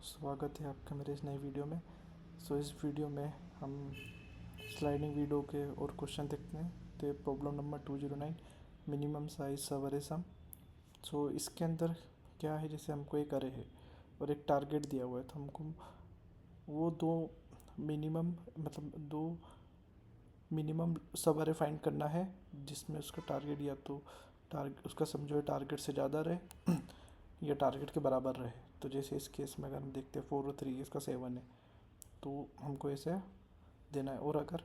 स्वागत है आपका मेरे इस नई वीडियो में। इस वीडियो में हम स्लाइडिंग विंडो के और क्वेश्चन देखते हैं। तो प्रॉब्लम नंबर 209 मिनिमम साइज सवरे सम। इसके अंदर क्या है, जैसे हमको एक अरे है और एक टारगेट दिया हुआ है, तो हमको वो दो मिनिमम सब अरे फाइंड करना है जिसमें उसका टारगेट या तो उसका समझो टारगेट से ज़्यादा रहे या टारगेट के बराबर रहे। तो जैसे इस केस में अगर हम देखते हैं 4 और 3, इसका 7 है, तो हमको ऐसे देना है। और अगर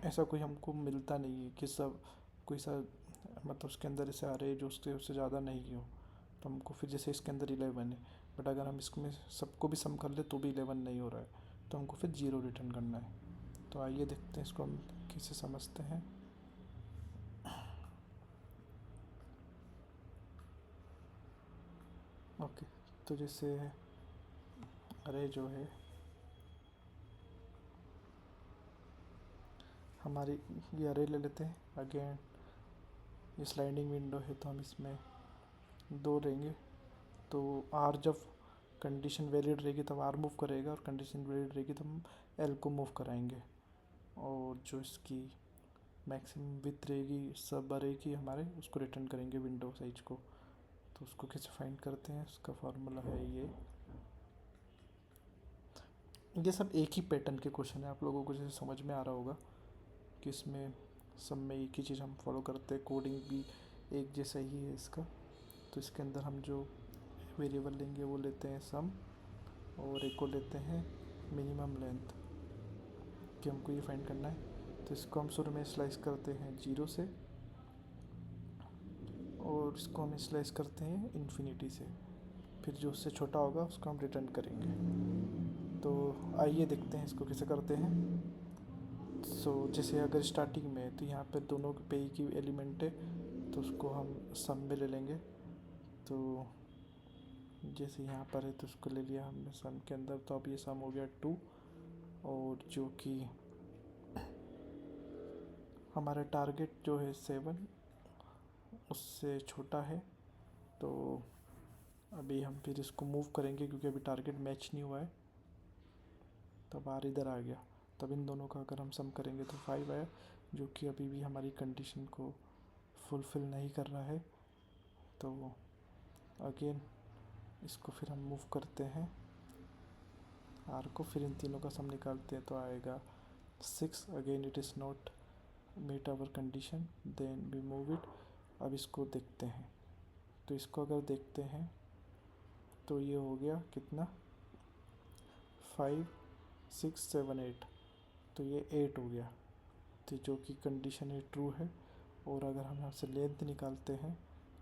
ऐसा कोई हमको मिलता नहीं है कि सब कोई सा उसके अंदर ऐसे आ रहे हैं जो उससे ज़्यादा नहीं हो, तो हमको फिर जैसे इसके अंदर 11 है, बट अगर हम इसमें सबको भी सम कर ले तो भी 11 नहीं हो रहा है, तो हमको फिर 0 रिटर्न करना है। तो आइए देखते हैं इसको हम कैसे समझते हैं। ओके, तो जैसे अरे जो है हमारी ये अरे ले लेते हैं। अगेन ये स्लाइडिंग विंडो है तो हम इसमें 2 लेंगे। तो आर जब कंडीशन वैलिड रहेगी तब आर मूव करेगा, और कंडीशन वैलिड रहेगी तब हम एल को मूव कराएंगे। और जो इसकी मैक्सिमम विथ रहेगी सब अरे की हमारे, उसको रिटर्न करेंगे विंडो साइज को। तो उसको कैसे फाइंड करते हैं, उसका फार्मूला है ये सब एक ही पैटर्न के क्वेश्चन है, आप लोगों को जैसे समझ में आ रहा होगा कि इसमें सब में एक ही चीज़ हम फॉलो करते हैं, कोडिंग भी एक जैसा ही है इसका। तो इसके अंदर हम जो वेरिएबल लेंगे वो लेते हैं सम, और एक को लेते हैं मिनिमम लेंथ कि हमको ये फाइंड करना है। तो इसको हम शुरू में स्लाइस करते हैं 0 से, और इसको हम स्लाइस करते हैं इन्फिनिटी से, फिर जो उससे छोटा होगा उसको हम रिटर्न करेंगे। तो आइए देखते हैं इसको कैसे करते हैं। जैसे अगर स्टार्टिंग में है तो यहाँ पे दोनों पे ही की एलिमेंट है, तो उसको हम सम में ले लेंगे। तो जैसे यहाँ पर है तो उसको ले लिया हमने सम के अंदर, तो अब ये सम हो गया 2, और जो कि हमारा टारगेट जो है 7 उससे छोटा है। तो अभी हम फिर इसको मूव करेंगे क्योंकि अभी टारगेट मैच नहीं हुआ है। तब आर इधर आ गया, तब इन दोनों का अगर हम सम करेंगे तो 5 आया, जो कि अभी भी हमारी कंडीशन को फुलफ़िल नहीं कर रहा है। तो अगेन इसको फिर हम मूव करते हैं आर को, फिर इन तीनों का सम निकालते हैं तो आएगा 6। Again it is not meet our condition, then we move it. अब इसको देखते हैं, तो इसको अगर देखते हैं तो ये हो गया कितना, 5 6 7 8, तो ये 8 हो गया। तो जो कि कंडीशन है ट्रू है। और अगर हम यहाँ से लेंथ निकालते हैं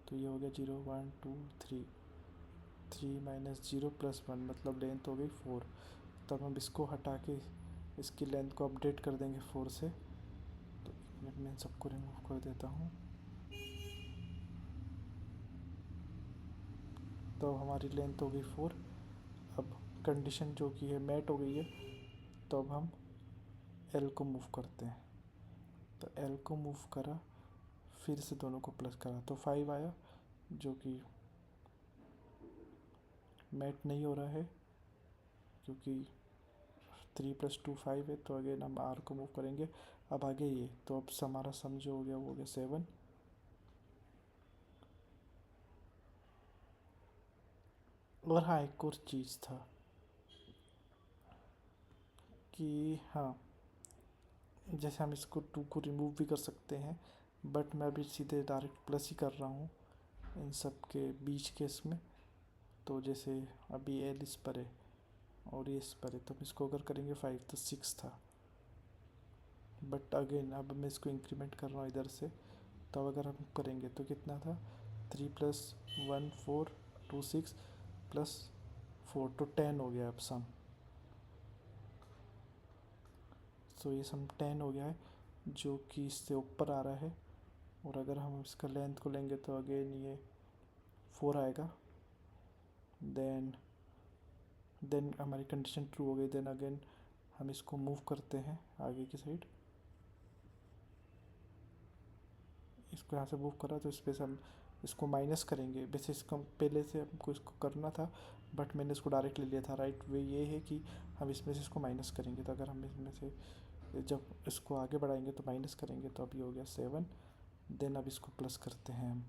तो ये हो गया 0 1 2 3, 3 माइनस 0 प्लस 1, मतलब लेंथ हो गई 4। तब हम इसको हटा के इसकी लेंथ को अपडेट कर देंगे 4 से। तो 1 मिनट में इन सबको रिमूव कर देता हूँ। तो हमारी लेंथ हो गई 4। अब कंडीशन जो कि है मैट हो गई है, तो अब हम एल को मूव करते हैं। तो एल को मूव करा, फिर से दोनों को प्लस करा, तो 5 आया, जो कि मैट नहीं हो रहा है क्योंकि 3 + 2 5 है। तो अगेन हम आर को मूव करेंगे। अब आगे ये, तो अब हमारा सम जो हो गया वो हो गया 7। और हाँ, एक और चीज़ था कि हाँ, जैसे हम इसको 2 को रिमूव भी कर सकते हैं, बट मैं अभी सीधे डायरेक्ट प्लस ही कर रहा हूँ इन सब के बीच के इसमें। तो जैसे अभी एल इस पर है और ये इस पर है, तो हम इसको अगर करेंगे 5 तो 6 था, बट अगेन अब मैं इसको इंक्रीमेंट कर रहा हूँ इधर से। तो अगर हम करेंगे तो कितना था, 3 + 1 4 2 6 +4, तो 10 हो गया अब सम। तो ये सम 10 हो गया है, जो कि इससे ऊपर आ रहा है। और अगर हम इसका लेंथ को लेंगे तो अगेन ये 4 आएगा। देन हमारी कंडीशन ट्रू हो गई। देन अगेन हम इसको मूव करते हैं आगे की साइड, इसको यहाँ से मूव करा तो इस पर हम इसको माइनस करेंगे। वैसे इसको पहले से हमको इसको करना था, बट मैंने इसको डायरेक्ट ले लिया था। राइट वे ये है कि हम इसमें से इसको माइनस करेंगे। तो अगर हम इसमें से जब इसको आगे बढ़ाएंगे तो माइनस करेंगे, तो अभी हो गया 7। देन अब इसको प्लस करते हैं हम।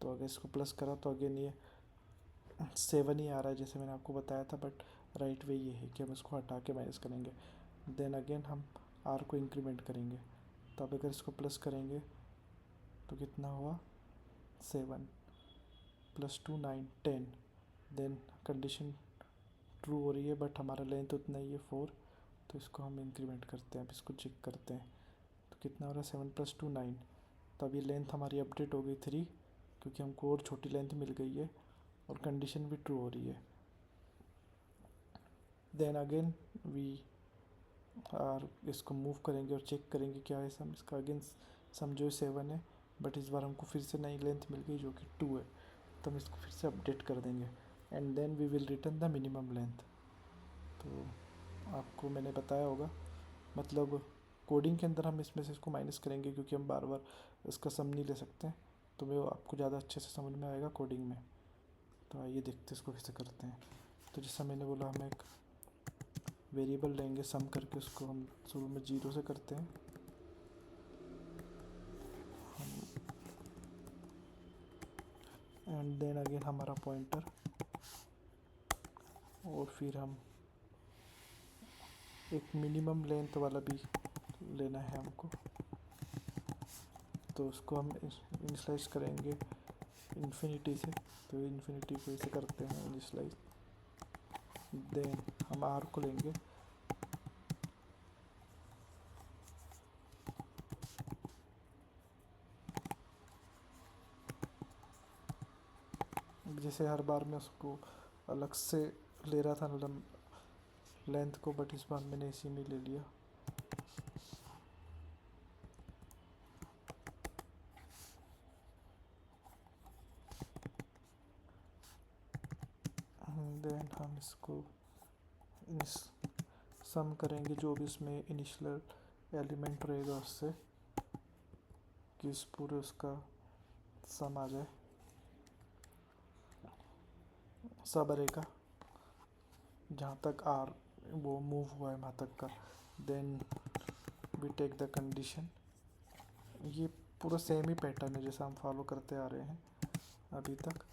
तो अगर इसको प्लस करा तो अगेन ये 7 ही आ रहा है जैसे मैंने आपको बताया था, बट राइट वे ये है कि हम इसको हटा के माइनस करेंगे। देन अगेन हम आर को इंक्रीमेंट करेंगे। तो अब अगर इसको प्लस करेंगे तो कितना हुआ, 7 + 2 9 10। देन कंडीशन ट्रू हो रही है, बट हमारा लेंथ उतना ही है 4। तो इसको हम इंक्रीमेंट करते हैं। अब इसको चेक करते हैं तो कितना हो रहा है, 7 + 2 9। तो अब ये लेंथ हमारी अपडेट हो गई 3, क्योंकि हमको और छोटी लेंथ मिल गई है और कंडीशन भी ट्रू हो रही है। देन अगेन वी आर इसको मूव करेंगे और चेक करेंगे क्या है सम। इसका अगेन सम जो 7 है, बट इस बार हमको फिर से नई लेंथ मिल गई जो कि 2 है। तो हम इसको फिर से अपडेट कर देंगे and then we will return the minimum length. तो आपको मैंने बताया होगा, मतलब कोडिंग के अंदर हम इसमें से इसको माइनस करेंगे, क्योंकि हम बार बार इसका सम नहीं ले सकते। तो वो आपको ज़्यादा अच्छे से समझ में आएगा कोडिंग में। तो आइए देखते हैं इसको कैसे करते हैं। तो जैसा मैंने बोला, हम एक वेरिएबल लेंगे सम करके, उसको हम शुरू में 0 से करते हैं। एंड देन अगेन हमारा पॉइंटर, और फिर हम एक मिनिमम लेंथ वाला भी लेना है हमको। तो उसको हम इनिशलाइज करेंगे इन्फिनिटी से। तो इन्फिनिटी को ऐसे करते हैं इनिशलाइज। देन हम आर को लेंगे, जैसे हर बार मैं उसको अलग से ले रहा था लेंथ को, बट इस बार मैंने इसी में ले लिया। देन हम इसको सम करेंगे जो भी इसमें इनिशियल एलिमेंट रहेगा उससे, कि इस पूरे उसका सम आ जाए, सब रहेगा जहाँ तक आर वो मूव हुआ है वहाँ तक का। Then we take the condition. ये पूरा सेम ही पैटर्न है जैसा हम फॉलो करते आ रहे हैं अभी तक।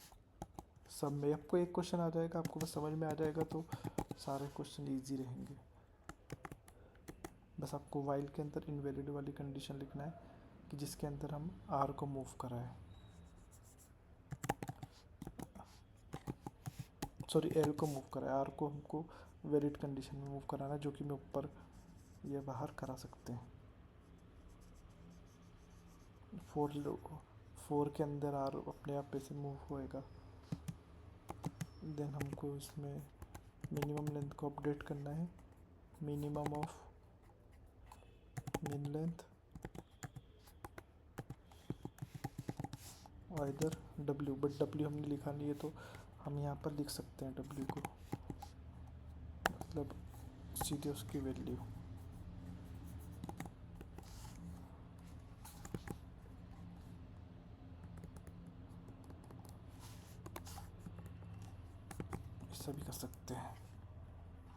सब में आपको एक क्वेश्चन आ जाएगा, आपको बस समझ में आ जाएगा तो सारे क्वेश्चन इजी रहेंगे। बस आपको वाइल के अंदर इनवैलिड वाली कंडीशन लिखना है कि जिसके अंदर हम आर को मूव कराएं, सॉरी एल को मूव कराएं। आर को हमको वैलिड कंडीशन में मूव कराना, जो कि मैं ऊपर या बाहर करा सकते हैं। 4 के अंदर आर अपने आप ऐसे मूव होएगा। देन हमको इसमें मिनिमम लेंथ को अपडेट करना है, मिनिमम ऑफ मिन लेंथ इधर W, बट W हमने लिखा नहीं है तो हम यहाँ पर लिख सकते हैं W को, मतलब सीधे उसकी वैल्यू। ऐसा भी कर सकते हैं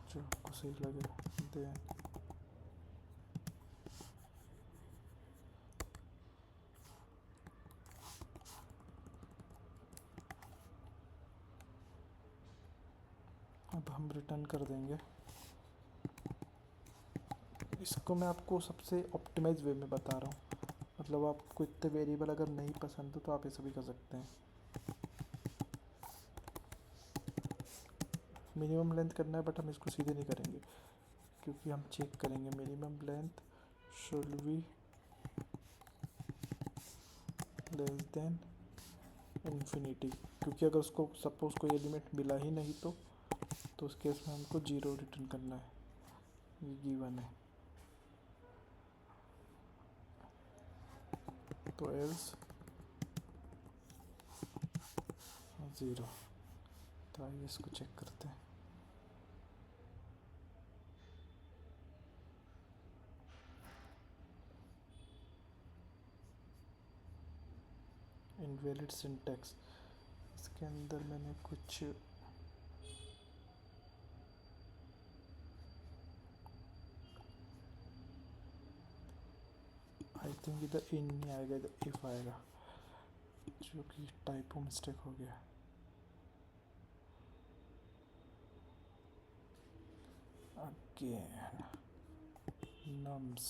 जो आपको सही लगे। देन अब हम रिटर्न कर देंगे। इसको मैं आपको सबसे ऑप्टिमाइज वे में बता रहा हूँ, मतलब आपको इतने वेरिएबल अगर नहीं पसंद हो तो आप ऐसा भी कर सकते हैं। मिनिमम लेंथ करना है, बट हम इसको सीधे नहीं करेंगे क्योंकि हम चेक करेंगे minimum length should be less than infinity, क्योंकि अगर उसको सपोज कोई एलिमेंट मिला ही नहीं तो उस केस में हमको 0 रिटर्न करना है, ये गिवन है। तो एल्स 0। तो आइए इसको चेक करते हैं। इनवैलिड सिंटैक्स, इसके अंदर मैंने कुछ आई थिंक इधर इन नहीं आएगा, इधर इफ आएगा, जो कि टाइपो मिस्टेक हो गया। Again nums